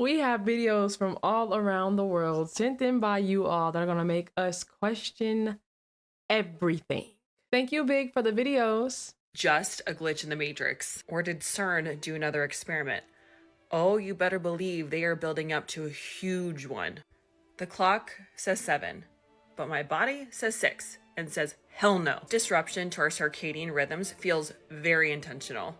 We have videos from all around the world sent in by you all that are going to make us question everything. Thank you, Big, for the videos. Just a glitch in the Matrix? Or did CERN do another experiment? Oh, you better believe they are building up to a huge one. The clock says 7, but my body says 6 and says hell no. Disruption to our circadian rhythms feels very intentional.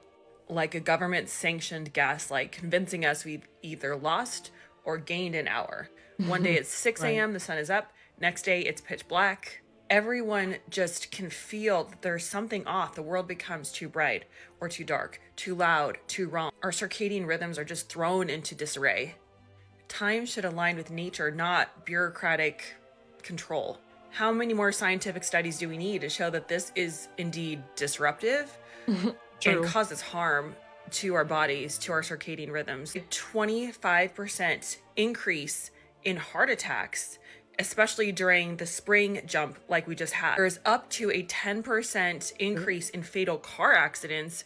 Like a government-sanctioned gaslight convincing us we've either lost or gained an hour. One day it's 6 a.m., the sun is up. Next day it's pitch black. Everyone just can feel that there's something off. The world becomes too bright or too dark, too loud, too wrong. Our circadian rhythms are just thrown into disarray. Time should align with nature, not bureaucratic control. How many more scientific studies do we need to show that this is indeed disruptive and causes harm to our bodies, to our circadian rhythms? A 25% increase in heart attacks, especially during the spring jump like we just had. There's up to a 10% increase in fatal car accidents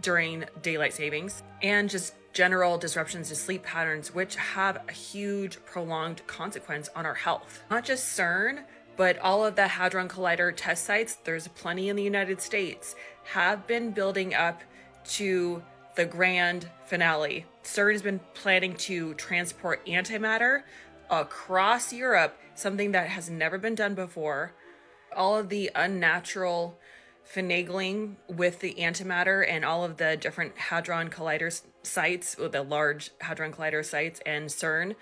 during daylight savings, and just general disruptions to sleep patterns, which have a huge prolonged consequence on our health. Not just CERN, but all of the Hadron Collider test sites, there's plenty in the United States, have been building up to the grand finale. CERN has been planning to transport antimatter across Europe, something that has never been done before. All of the unnatural finagling with the antimatter and all of the different Hadron Collider sites, the large Hadron Collider sites and CERN,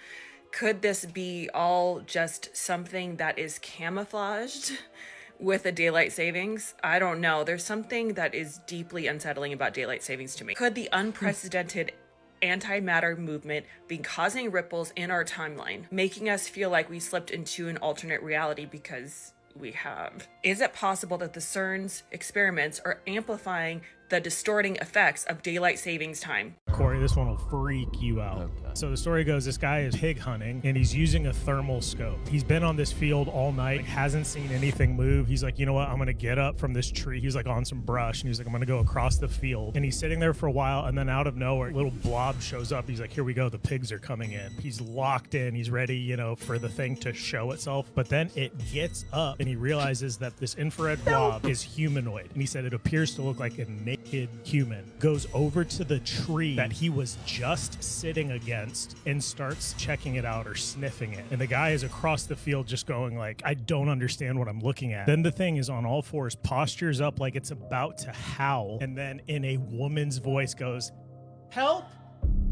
could this be all just something that is camouflaged with the daylight savings? I don't know. There's something that is deeply unsettling about daylight savings to me. Could the unprecedented antimatter movement be causing ripples in our timeline, making us feel like we slipped into an alternate reality because we have? Is it possible that the CERN's experiments are amplifying the distorting effects of daylight savings time? Corey, this one will freak you out. Okay. So the story goes, this guy is pig hunting and he's using a thermal scope. He's been on this field all night, hasn't seen anything move. He's like, you know what? I'm going to get up from this tree. He was like on some brush and he's like, I'm going to go across the field. And he's sitting there for a while, and then out of nowhere, a little blob shows up. He's like, here we go. The pigs are coming in. He's locked in. He's ready, you know, for the thing to show itself. But then it gets up and he realizes that this infrared blob is humanoid. And he said it appears to look like a naked human. Goes over to the tree that he was just sitting against and starts checking it out or sniffing it. And the guy is across the field just going like, I don't understand what I'm looking at. Then the thing is on all fours, postures up like it's about to howl, and then in a woman's voice goes, help!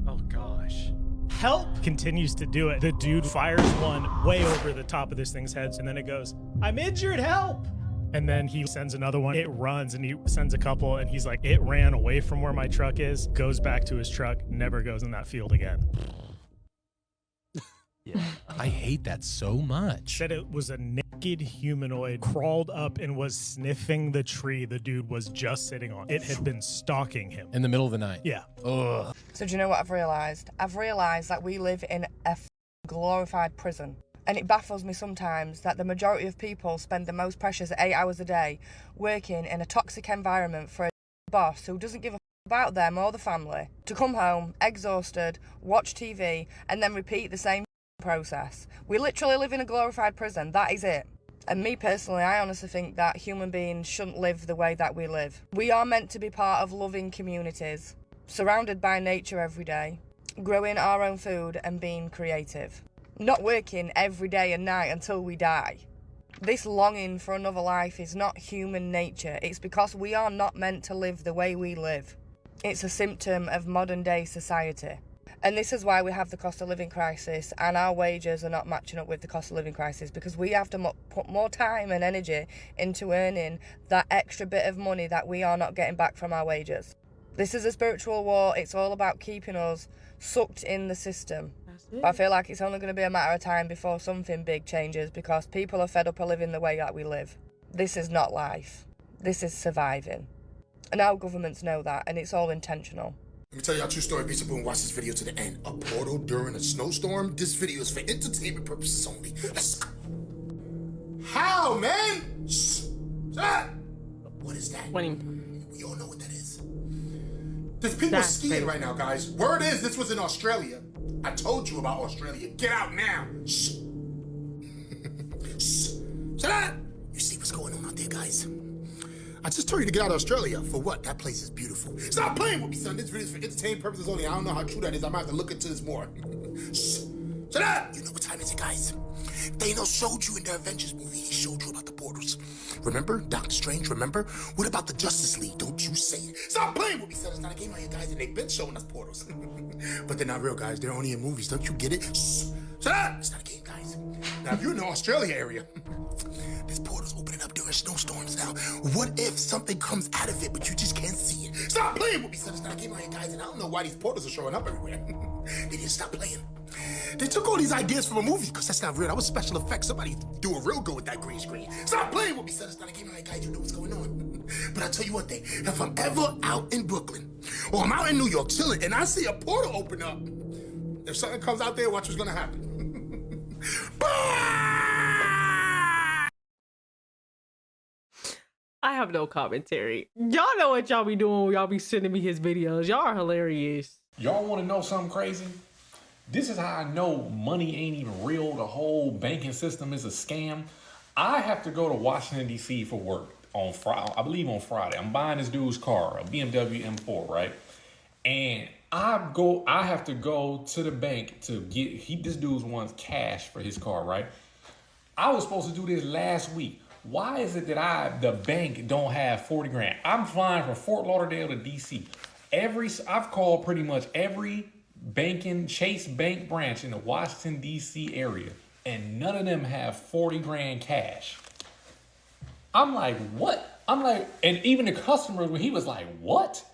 Oh gosh. Help! Continues to do it. The dude fires one way over the top of this thing's head, and then it goes, I'm injured, help! And then he sends another one. It runs, and he sends a couple, and he's like, it ran away from where my truck is, goes back to his truck, never goes in that field again. Yeah. I hate that so much. Said it was a naked humanoid, crawled up and was sniffing the tree the dude was just sitting on. It had been stalking him. In the middle of the night. Yeah. Ugh. So do you know what I've realised? I've realised that we live in a glorified prison. And it baffles me sometimes that the majority of people spend the most precious 8 hours a day working in a toxic environment for a boss who doesn't give a about them or the family, to come home exhausted, watch TV, and then repeat the same process. We literally live in a glorified prison. That is it. And me personally, I honestly think that human beings shouldn't live the way that we live. We are meant to be part of loving communities, surrounded by nature every day, growing our own food and being creative. Not working every day and night until we die. This longing for another life is not human nature. It's because we are not meant to live the way we live. It's a symptom of modern day society. And this is why we have the cost of living crisis, and our wages are not matching up with the cost of living crisis, because we have to put more time and energy into earning that extra bit of money that we are not getting back from our wages. This is a spiritual war. It's all about keeping us sucked in the system. But I feel like it's only going to be a matter of time before something big changes, because people are fed up of living the way that we live. This is not life. This is surviving. And our governments know that, and it's all intentional. Let me tell y'all a true story. Be simple and watch this video to the end. A portal during a snowstorm? This video is for entertainment purposes only. Let's go. How, man? Shh. Shut. What is that? We all know what that is. There's people skiing right now, guys. Word is this was in Australia. I told you about Australia. Get out now. Shh. Shh. Shut up. You see what's going on out there, guys? I just told you to get out of Australia. For what? That place is beautiful. Stop playing with me, son. This video is for entertainment purposes only. I don't know how true that is. I might have to look into this more. Shh. Shut up. You know what time is it, guys? Thanos showed you in the Avengers movie. He showed you about the portals. Remember? Doctor Strange, remember? What about the Justice League? Don't you say it. Stop playing with me, son. It's not a game out here, guys, and they've been showing us portals. But they're not real, guys. They're only in movies. Don't you get it? Shh. Shut up. It's not a game, guys. Now, if you're in the Australia area, this portal's opening up during snowstorms now. What if something comes out of it, but you just can't see it? Stop playing with me, son. It's not a game out here, guys, and I don't know why these portals are showing up everywhere. They didn't stop playing. They took all these ideas from a movie, because that's not real. That was special effects. Somebody do a real good with that green screen. Stop playing with me, son. It's not a game out here, guys. You know what's going on. But I'll tell you one thing. If I'm ever out in Brooklyn, or I'm out in New York chilling, and I see a portal open up, if something comes out there, watch what's gonna happen. I have no commentary. Y'all know what y'all be doing when y'all be sending me his videos. Y'all are hilarious. Y'all want to know something crazy? This is how I know money ain't even real. The whole banking system is a scam. I have to go to Washington, D.C. for work on Friday. I believe on Friday. I'm buying this dude's car, a BMW M4, right? And I have to go to the bank to get, this dude wants cash for his car, right? I was supposed to do this last week. Why is it that the bank don't have 40 grand? I'm flying from Fort Lauderdale to DC. I've called pretty much every Chase Bank branch in the Washington, DC area, and none of them have 40 grand cash. I'm like, what? I'm like, and even the customer, he was like, what?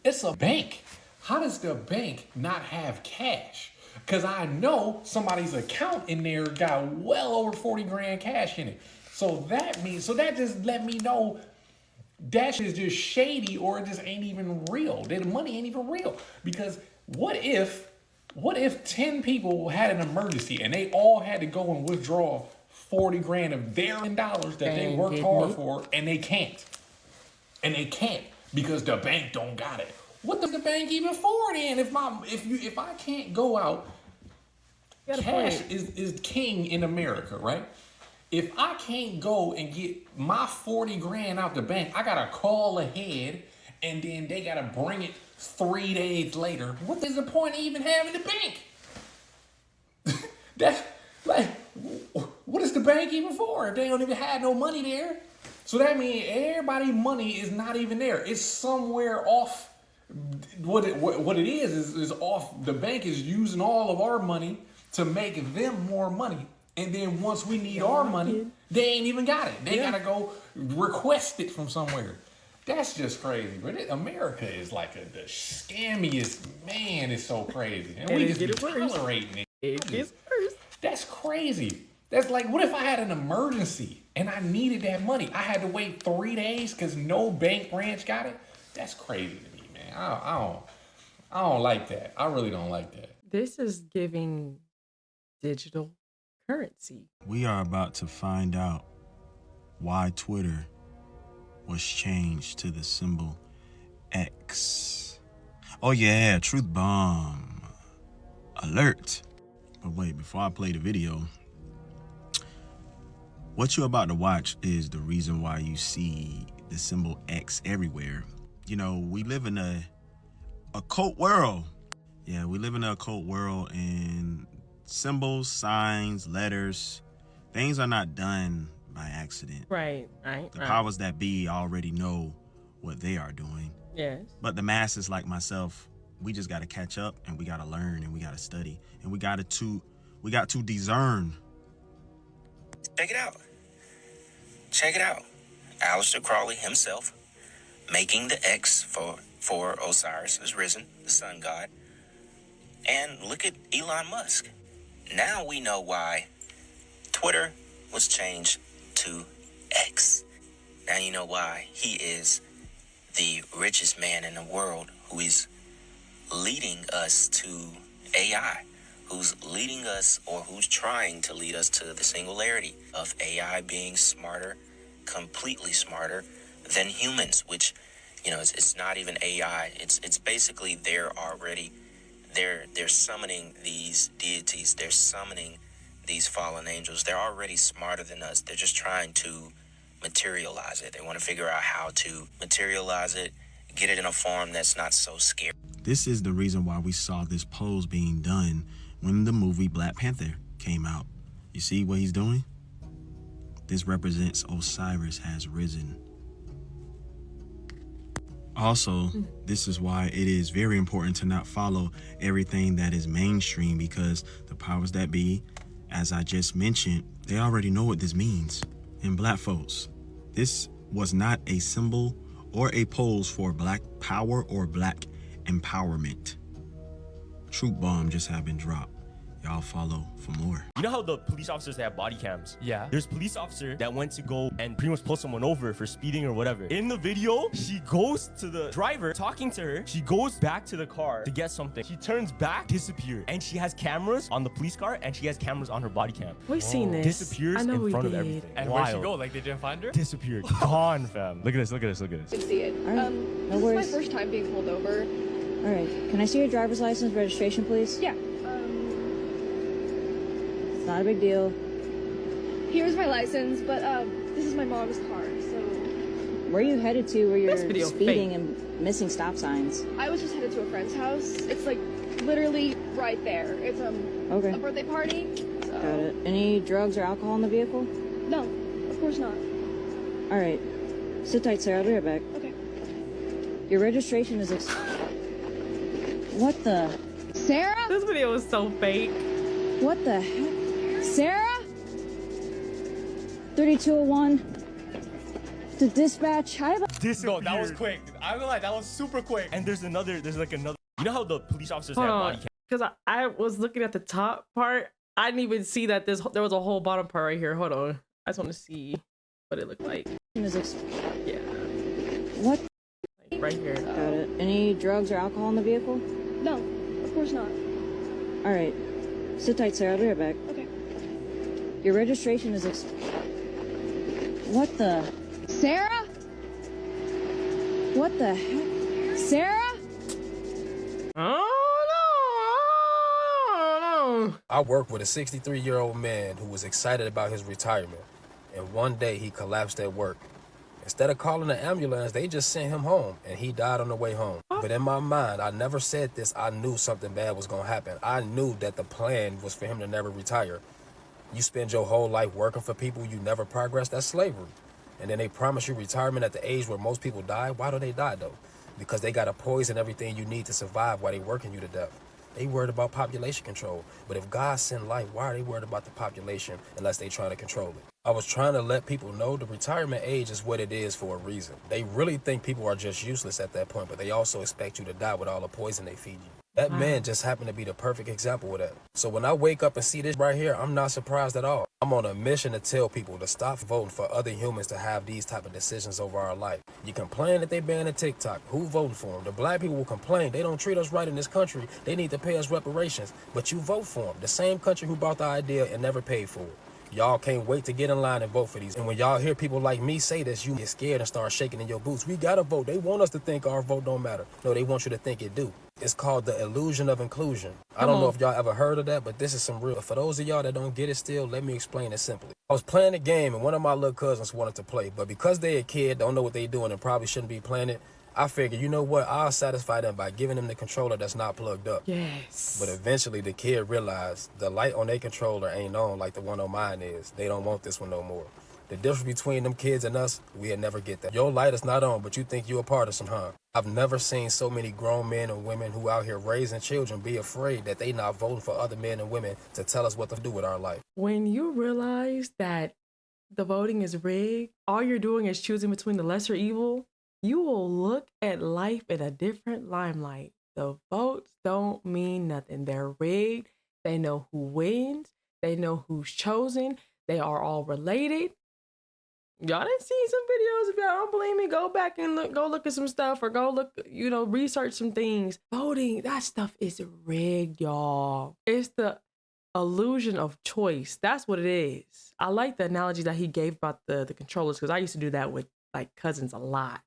It's a bank. How does the bank not have cash? Because I know somebody's account in there got well over 40 grand cash in it. So that just let me know that shit is just shady, or it just ain't even real. That money ain't even real. Because what if 10 people had an emergency and they all had to go and withdraw 40 grand of their dollars that they worked hard for, and they can't? And they can't because the bank don't got it. What does the bank even for then? If I can't go out, cash is king in America, right? If I can't go and get my 40 grand out the bank, I gotta call ahead, and then they gotta bring it 3 days later. What is the point of even having the bank? That's like, what is the bank even for if they don't even have no money there? So that means everybody's money is not even there. It's somewhere off. What it is off. The bank is using all of our money to make them more money. And then once we need our money, they ain't even got it. They gotta go request it from somewhere. That's just crazy. But America is like the scammiest. Man, it's so crazy. And we just be tolerating it. It gets worse. That's crazy. That's like, what if I had an emergency and I needed that money? I had to wait 3 days because no bank branch got it? That's crazy to me, man. I don't like that. I really don't like that. This is giving digital currency. We are about to find out why Twitter was changed to the symbol X. Oh yeah, truth bomb alert. But wait, before I play the video, what you're about to watch is the reason why you see the symbol X everywhere. You know, we live in a occult world. Yeah, we live in an occult world, and symbols, signs, letters, things are not done by accident. Right. The powers that be already know what they are doing. Yes. But the masses like myself, we just got to catch up, and we got to learn, and we got to study, and we got to discern. Check it out. Check it out. Aleister Crowley himself making the X for Osiris is risen, the sun god. And look at Elon Musk. Now we know why Twitter was changed to X. Now you know why he is the richest man in the world, who is leading us to AI, who's leading us, or who's trying to lead us to the singularity of AI being smarter, completely smarter than humans, which, you know, it's not even AI. It's basically there already. They're summoning these deities. They're summoning these fallen angels. They're already smarter than us. They're just trying to materialize it. They want to figure out how to materialize it, get it in a form that's not so scary. This is the reason why we saw this pose being done when the movie Black Panther came out. You see what he's doing? This represents Osiris has risen. Also, this is why it is very important to not follow everything that is mainstream, because the powers that be, as I just mentioned, they already know what this means. And black folks, this was not a symbol or a pose for black power or black empowerment. Troop bomb just have been dropped. Y'all follow for more. You know how the police officers have body cams? Yeah. There's a police officer that went to go and pretty much pull someone over for speeding or whatever. In the video, she goes to the driver, talking to her. She goes back to the car to get something. She turns back, disappears. And she has cameras on the police car, and she has cameras on her body cam. We've seen this. Disappears I know in we front did. of everything. And Wild. where'd she go? Like, they didn't find her? Disappeared. Gone, fam. Look at this, look at this, look at this. See it. All right. This No is worries. my first time being pulled over. All right. Can I see your driver's license registration, please? Yeah. It's not a big deal. Here's my license, but this is my mom's car, so Where are you headed to where This you're video speeding fake. and missing stop signs? I was just headed to a friend's house. It's like literally right there. It's Okay. a birthday party. So. Got it. Any drugs or alcohol in the vehicle? No, of course not. All right. Sit tight, sir. I'll be right back. Okay. Your registration is What the? Sarah? This video is so fake. What the heck? Sarah? 3201 to dispatch. I have a Disappeared. No, that was quick. I'm gonna lie, that was super quick. And there's like another. You know how the police officers Hold have on, body cam? because I was looking at the top part. I didn't even see that there was a whole bottom part right here. Hold on, I just want to see what it looked like. Yeah, What? like right here. Got it. Any drugs or alcohol in the vehicle? No, of course not. All right. Sit tight, sir. I'll be right back. Okay. Your registration is What the? Sarah? What the heck? Sarah? Oh no! I worked with a 63-year-old man who was excited about his retirement, and one day he collapsed at work. Instead of calling the ambulance, they just sent him home, and he died on the way home. But in my mind, I never said this. I knew something bad was going to happen. I knew that the plan was for him to never retire. You spend your whole life working for people you never progress, that's slavery. And then they promise you retirement at the age where most people die. Why do they die, though? Because they got to poison everything you need to survive while they working you to death. They worried about population control. But if God sent life, why are they worried about the population unless they trying to control it? I was trying to let people know the retirement age is what it is for a reason. They really think people are just useless at that point, but they also expect you to die with all the poison they feed you. That man just happened to be the perfect example of that. So when I wake up and see this right here, I'm not surprised at all. I'm on a mission to tell people to stop voting for other humans to have these type of decisions over our life. You complain that they banning TikTok. Who voting for them? The black people will complain. They don't treat us right in this country. They need to pay us reparations. But you vote for them. The same country who brought the idea and never paid for it. Y'all can't wait to get in line and vote for these. And when y'all hear people like me say this, you get scared and start shaking in your boots. We gotta vote. They want us to think our vote don't matter. No, they want you to think it do. It's called the illusion of inclusion. I don't know if y'all ever heard of that, but this is some real. For those of y'all that don't get it still, let me explain it simply. I was playing a game and one of my little cousins wanted to play, but because they a kid, don't know what they doing and probably shouldn't be playing it, I figured, you know what, I'll satisfy them by giving them the controller that's not plugged up. Yes. But eventually the kid realized the light on their controller ain't on like the one on mine is. They don't want this one no more. The difference between them kids and us, we'll never get that. Your light is not on, but you think you're a part of some, huh? I've never seen so many grown men and women who out here raising children be afraid that they not voting for other men and women to tell us what to do with our life. When you realize that the voting is rigged, all you're doing is choosing between the lesser evil, you will look at life in a different limelight. The votes don't mean nothing. They're rigged. They know who wins. They know who's chosen. They are all related. Y'all done seen some videos. If y'all don't believe me, go back and go look at some stuff or go look, research some things. Voting, that stuff is rigged, y'all. It's the illusion of choice. That's what it is. I like the analogy that he gave about the controllers, because I used to do that with like cousins a lot.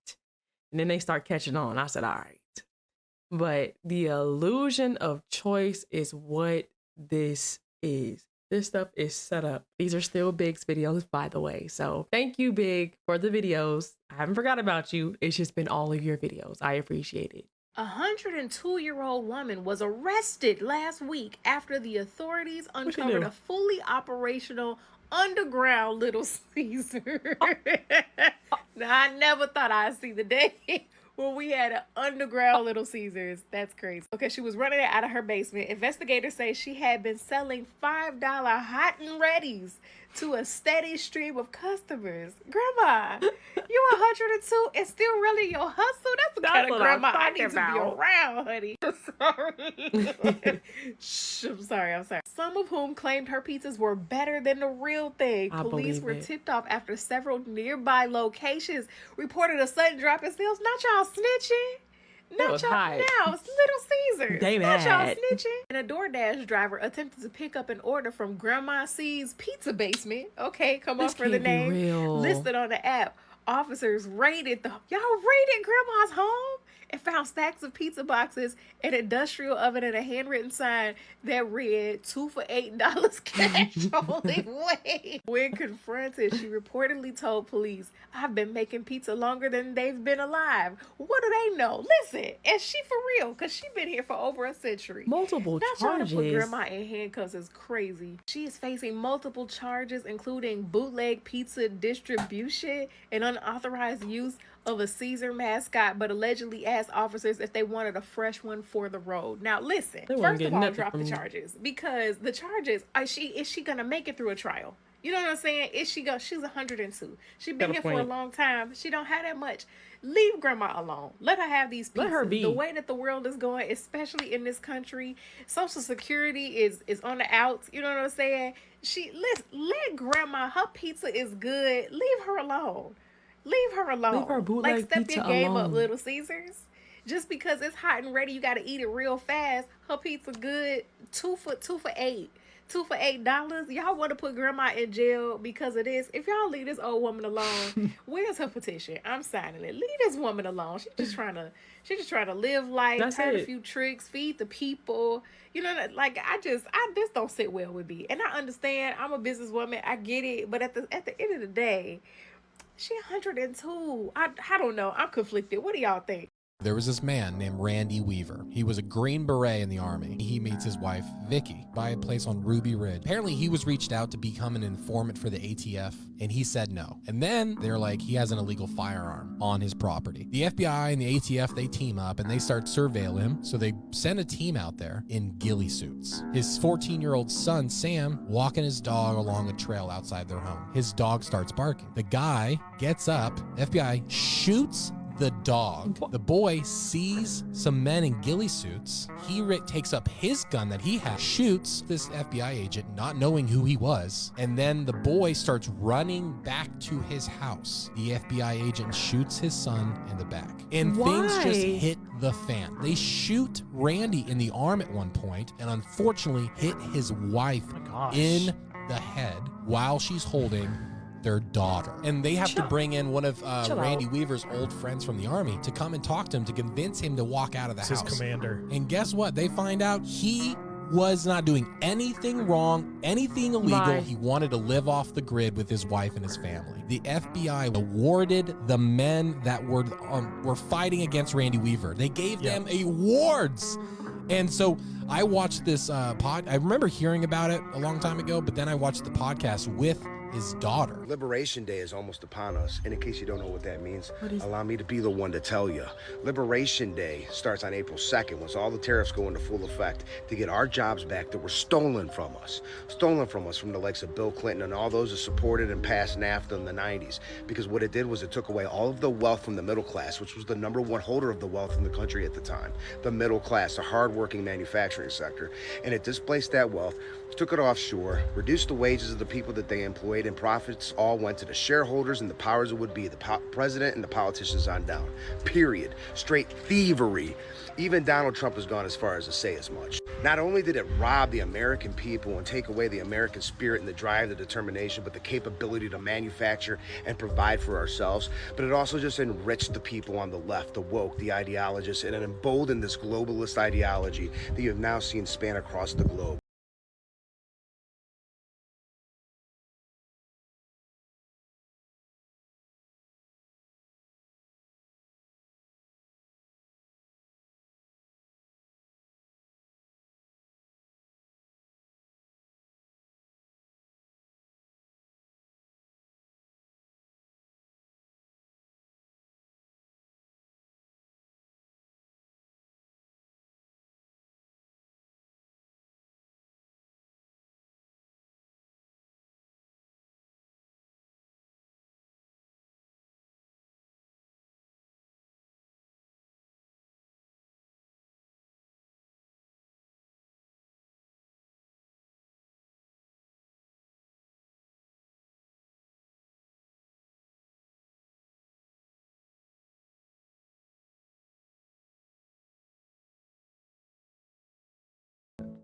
And then they start catching on. I said, all right, But the illusion of choice is what this is. This stuff is set up. These are still Big's videos, by the way. So thank you, Big, for the videos. I haven't forgot about you. It's just been all of your videos. I appreciate it. A 102-year-old woman was arrested last week after the authorities uncovered a fully operational underground Little Caesar. Now, I never thought I'd see the day when we had an underground Little Caesars. That's crazy. Okay, she was running it out of her basement. Investigators say she had been selling $5 hot and readies to a steady stream of customers. Grandma, you 102 and still really your hustle? That's the kind of grandma I need to be around, honey. Sorry. Shh, I'm sorry. Some of whom claimed her pizzas were better than the real thing. Police were tipped off after several nearby locations reported a sudden drop in sales. Not y'all snitching. Not y'all now. It's Little Caesar. They not y'all mad. snitching. And a DoorDash driver attempted to pick up an order from Grandma C's Pizza Basement. Okay, come up for the name. Listed on the app. Officers raided Grandma's home and found stacks of pizza boxes, an industrial oven, and a handwritten sign that read 2 for $8 cash only. Wait. When confronted, she reportedly told police, "I've been making pizza longer than they've been alive. What do they know?" Listen, is she for real? Because she's been here for over a century. Multiple charges. charges. Trying to put Grandma in handcuffs is crazy. She is facing multiple charges, including bootleg pizza distribution and unauthorized use of a Caesar mascot, but allegedly asked officers if they wanted a fresh one for the road. Now listen, first of all, drop the charges, because the charges, is she gonna make it through a trial? You know what I'm saying? She's 102. She's been here for a long time. She don't have that much. Leave Grandma alone. Let her have these pizzas. Let her be. The way that the world is going, especially in this country, Social Security is on the outs. You know what I'm saying? Let Grandma, her pizza is good. Leave her alone. Leave her alone. Leave her bootleg like, step pizza your game alone. up, Little Caesars. Just because it's hot and ready, you got to eat it real fast. Her pizza good. 2 for $8. $2 for $8. Y'all want to put Grandma in jail because of this? If y'all leave this old woman alone, where's her petition? I'm signing it. Leave this woman alone. She's just trying to live life, turn a few tricks, feed the people. You know, like this don't sit well with me. And I understand. I'm a businesswoman. I get it. But at the end of the day, she 102. I don't know. I'm conflicted. What do y'all think? There was this man named Randy Weaver. He was a Green Beret in the Army. He meets his wife, Vicky, by a place on Ruby Ridge. Apparently, he was reached out to become an informant for the ATF, and he said no. And then they're like, he has an illegal firearm on his property. The FBI and the ATF, they team up, and they start surveilling him. So they send a team out there in ghillie suits. His 14-year-old son, Sam, walking his dog along a trail outside their home. His dog starts barking. The guy gets up, FBI shoots the dog. The boy sees some men in ghillie suits. He takes up his gun that he has, shoots this FBI agent, not knowing who he was, and then the boy starts running back to his house. The FBI agent shoots his son in the back. And things just hit the fan. They shoot Randy in the arm at one point, and unfortunately hit his wife in the head while she's holding their daughter. And they have to bring in one of Randy Weaver's old friends from the Army to come and talk to him to convince him to walk out of the house. His commander. And guess what? They find out he was not doing anything wrong, anything illegal. He wanted to live off the grid with his wife and his family. The FBI awarded the men that were fighting against Randy Weaver. They gave them awards. And so I watched this I remember hearing about it a long time ago, but then I watched the podcast with his daughter. Liberation Day is almost upon us, and in case you don't know what that means, allow me to be the one to tell you. Liberation Day starts on April 2nd, once all the tariffs go into full effect, to get our jobs back that were stolen from us from the likes of Bill Clinton and all those that supported and passed NAFTA in the 90s. Because what it did was it took away all of the wealth from the middle class, which was the #1 holder of the wealth in the country at the time. The middle class, the hardworking manufacturing sector. And it displaced that wealth, took it offshore, reduced the wages of the people that they employed, and profits all went to the shareholders and the powers that would be, the president and the politicians on down. Period. Straight thievery. Even Donald Trump has gone as far as to say as much. Not only did it rob the American people and take away the American spirit and the drive, the determination, but the capability to manufacture and provide for ourselves, but it also just enriched the people on the left, the woke, the ideologists, and it emboldened this globalist ideology that you have now seen span across the globe.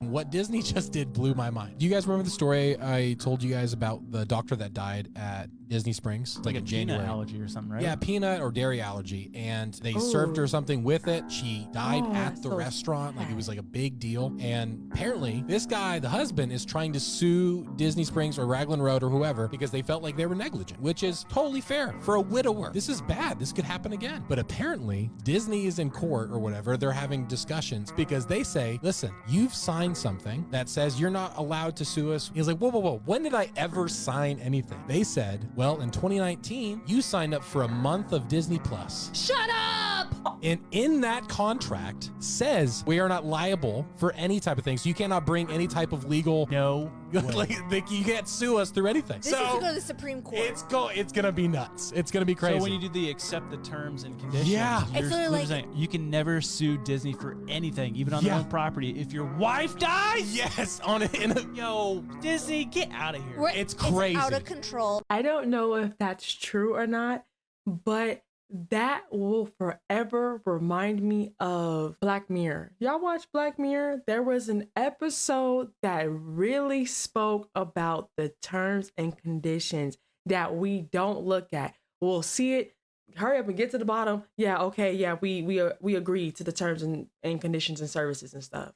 What Disney just did blew my mind. Do you guys remember the story I told you guys about the doctor that died at Disney Springs? Like a in peanut January. allergy or something, right? Yeah, peanut or dairy allergy. And they served her something with it. She died at the restaurant. Like, it was like a big deal. And apparently this guy, the husband, is trying to sue Disney Springs or Raglan Road or whoever because they felt like they were negligent, which is totally fair for a widower. This is bad. This could happen again. But apparently Disney is in court or whatever. They're having discussions because they say, listen, you've signed something that says you're not allowed to sue us. He's like, whoa, whoa, whoa. When did I ever sign anything? They said, well, in 2019, you signed up for a month of Disney Plus. Shut up! And in that contract says we are not liable for any type of thing. So you cannot bring any type of legal. No. Like, you can't sue us through anything. This is to go to the Supreme Court. It's gonna be nuts. It's gonna be crazy. So when you do the accept the terms and conditions, Yeah. It's literally like- you can never sue Disney for anything, even on their Yeah. own property. If your wife dies, yes, on it. Yo, Disney, get out of here. It's crazy. It's out of control. I don't know if that's true or not, but that will forever remind me of Black Mirror. Y'all watch Black Mirror? There was an episode that really spoke about the terms and conditions that we don't look at. We'll see it, hurry up and get to the bottom. Yeah, okay, yeah, we agree to the terms and conditions and services and stuff.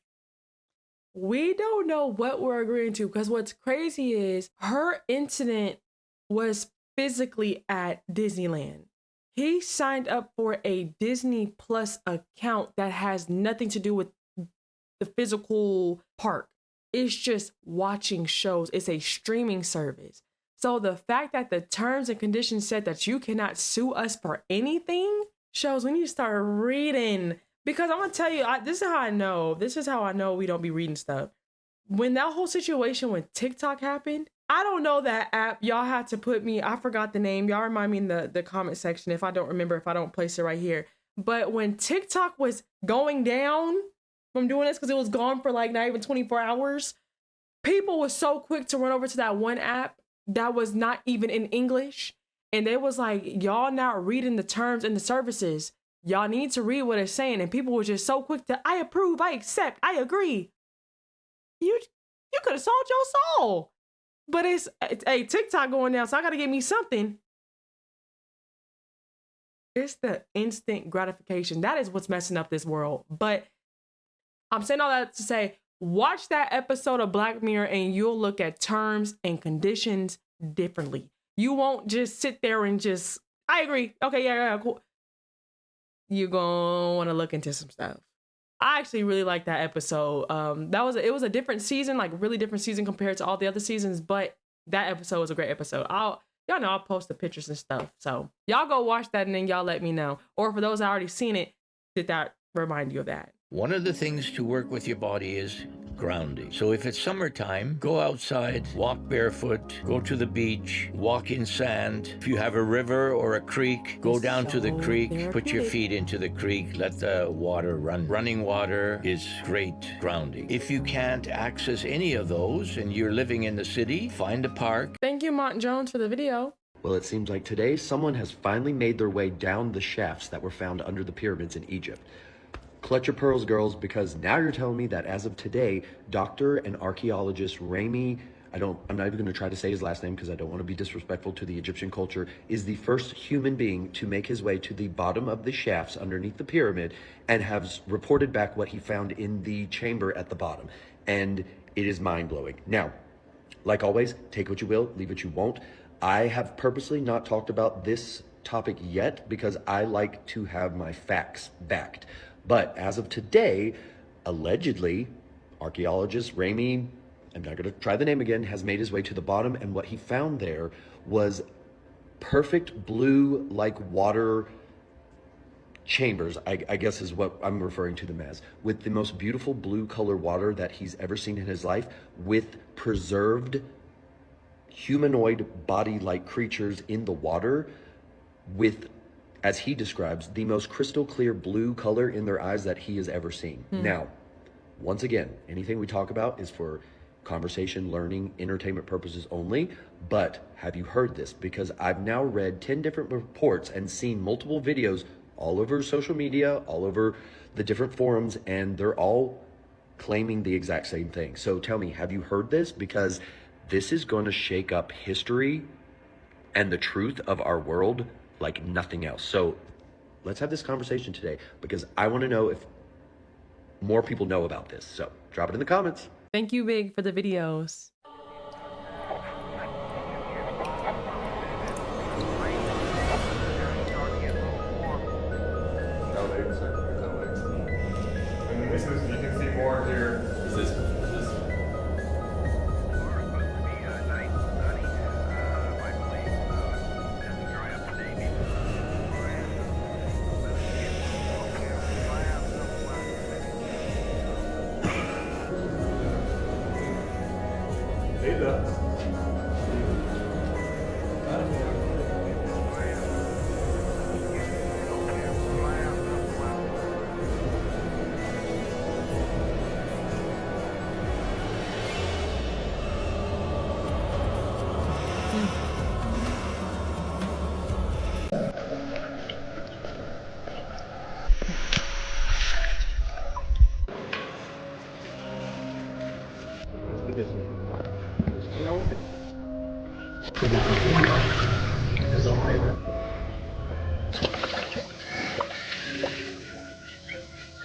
We don't know what we're agreeing to, because what's crazy is her incident was physically at Disneyland. He signed up for a Disney Plus account that has nothing to do with the physical park. It's just watching shows. It's a streaming service. So the fact that the terms and conditions said that you cannot sue us for anything shows we need to start reading. Because I'm going to tell you, this is how I know. This is how I know we don't be reading stuff. When that whole situation with TikTok happened, I don't know that app. Y'all had to put me, I forgot the name. Y'all remind me in the comment section if I don't remember, if I don't place it right here. But when TikTok was going down from doing this, because it was gone for like not even 24 hours, people was so quick to run over to that one app that was not even in English. And they was like, y'all not reading the terms and the services. Y'all need to read what it's saying. And people were just so quick to, I approve, I accept, I agree. You could have sold your soul. But it's a TikTok going down, so I got to get me something. It's the instant gratification. That is what's messing up this world. But I'm saying all that to say, watch that episode of Black Mirror and you'll look at terms and conditions differently. You won't just sit there and just, I agree. Okay, yeah, cool. You're going to want to look into some stuff. I actually really like that episode. It was a different season, like really different season compared to all the other seasons, but that episode was a great episode. Y'all know I'll post the pictures and stuff. So y'all go watch that and then y'all let me know. Or for those that already seen it, did that remind you of that? One of the things to work with your body is grounding. So if it's summertime, go outside, walk barefoot, go to the beach, walk in sand. If you have a river or a creek, go down to the creek, put your feet into the creek, let the water run. Running water is great grounding. If you can't access any of those and you're living in the city, find a park. Thank you, Mont Jones, for the video. Well, it seems like today someone has finally made their way down the shafts that were found under the pyramids in Egypt. Clutch your pearls, girls, because now you're telling me that as of today, Dr. and archaeologist Rami, I'm not even going to try to say his last name because I don't want to be disrespectful to the Egyptian culture, is the first human being to make his way to the bottom of the shafts underneath the pyramid and has reported back what he found in the chamber at the bottom. And it is mind-blowing. Now, like always, take what you will, leave what you won't. I have purposely not talked about this topic yet because I like to have my facts backed. But as of today, allegedly, archaeologist Rami, I'm not going to try the name again, has made his way to the bottom, and what he found there was perfect blue like water chambers, I guess is what I'm referring to them as, with the most beautiful blue color water that he's ever seen in his life, with preserved humanoid body-like creatures in the water, with, as he describes, the most crystal clear blue color in their eyes that he has ever seen. Now, once again, anything we talk about is for conversation, learning, entertainment purposes only. But have you heard this? Because I've now read 10 different reports and seen multiple videos all over social media, all over the different forums, and they're all claiming the exact same thing. So tell me, have you heard this? Because this is going to shake up history and the truth of our world like nothing else. So let's have this conversation today because I want to know if more people know about this. So drop it in the comments. Thank you, Big, for the videos. And this is, you can see more here. Is this?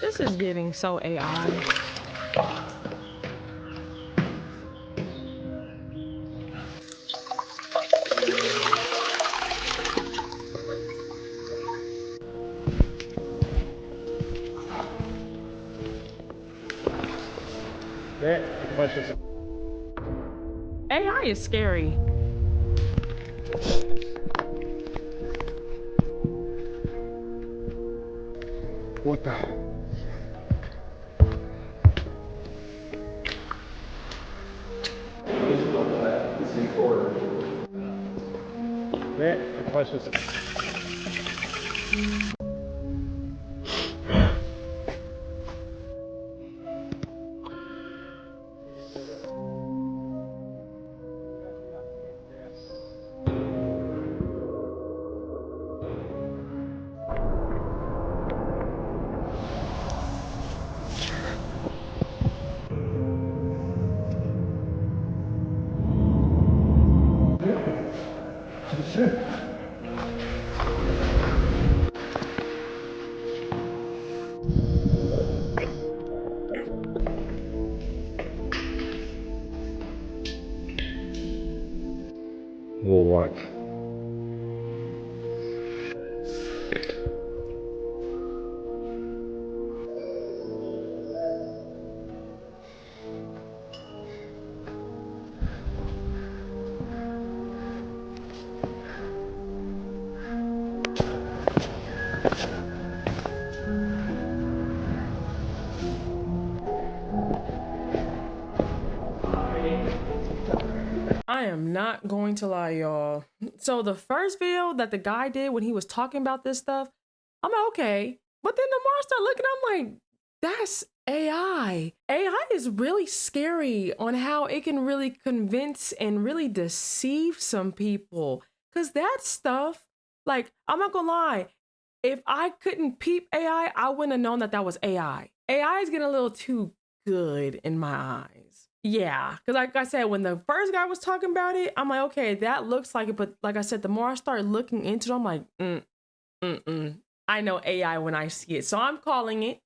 This is getting so AI. AI is scary. What the? We'll watch. I am not going to lie, y'all. So the first video that the guy did when he was talking about this stuff, I'm like, okay. But then the more I start looking, I'm like, that's AI. AI is really scary on how it can really convince and really deceive some people. Cause that stuff, like, I'm not gonna lie, if I couldn't peep AI, I wouldn't have known that that was AI. AI is getting a little too good in my eyes. Yeah, because like I said, when the first guy was talking about it, I'm like, okay, that looks like it. But like I said, the more I start looking into it, I'm like, I know AI when I see it. So I'm calling it.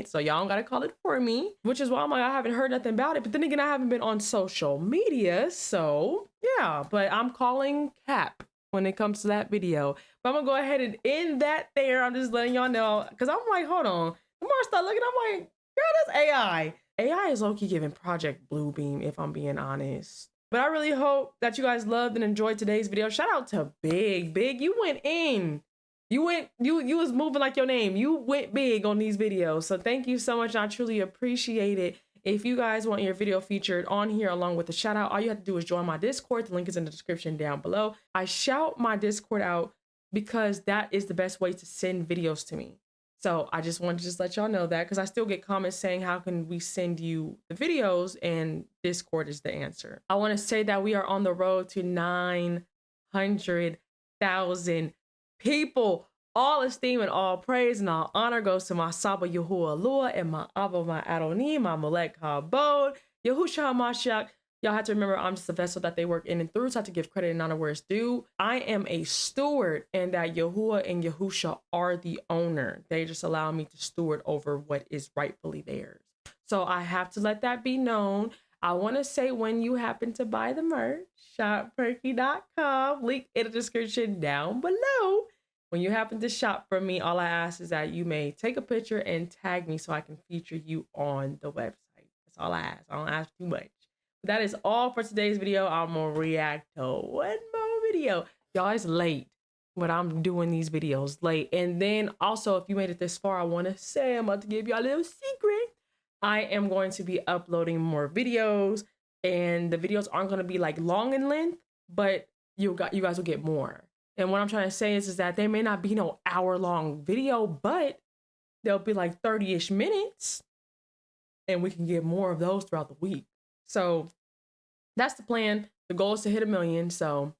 So y'all don't gotta call it for me, which is why I'm like, I haven't heard nothing about it. But then again, I haven't been on social media. So yeah, but I'm calling cap when it comes to that video. But I'm gonna go ahead and end that there. I'm just letting y'all know, because I'm like, hold on. The more I start looking, I'm like, girl, that's AI. AI is low-key giving Project Bluebeam, if I'm being honest. But I really hope that you guys loved and enjoyed today's video. Shout out to Big. Big, you went in. You was moving like your name. You went big on these videos. So thank you so much. I truly appreciate it. If you guys want your video featured on here along with the shout out, all you have to do is join my Discord. The link is in the description down below. I shout my Discord out because that is the best way to send videos to me. So I just wanted to just let y'all know that, because I still get comments saying, how can we send you the videos? And Discord is the answer. I want to say that we are on the road to 900,000 people. All esteem and all praise and all honor goes to my Saba Yahuwah Lua and my Abba, my Adoni, my Molek Habod, Yahusha Mashiach. Y'all have to remember, I'm just a vessel that they work in and through, so I have to give credit and honor where it's due. I am a steward, and that Yahuwah and Yahusha are the owner. They just allow me to steward over what is rightfully theirs. So I have to let that be known. I want to say, when you happen to buy the merch, shopperkyy.com, link in the description down below. When you happen to shop from me, all I ask is that you may take a picture and tag me so I can feature you on the website. That's all I ask. I don't ask too much. That is all for today's video. I'm gonna react to one more video. Y'all, it's late, but I'm doing these videos late. And then also, if you made it this far, I want to say, I'm about to give y'all a little secret. I am going to be uploading more videos, and the videos aren't going to be like long in length, but you guys will get more. And what I'm trying to say is that they may not be no hour-long video, but they'll be like 30-ish minutes, and we can get more of those throughout the week. So that's the plan. The goal is to hit 1 million. So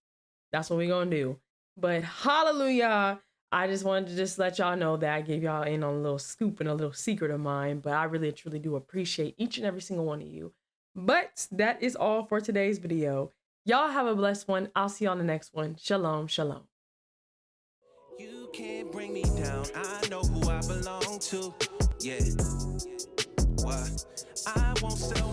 that's what we're going to do. But hallelujah. I just wanted to just let y'all know that I gave y'all in on a little scoop and a little secret of mine. But I really, truly do appreciate each and every single one of you. But that is all for today's video. Y'all have a blessed one. I'll see you on the next one. Shalom, shalom. You can't bring me down. I know who I belong to. Yeah. What? I won't sell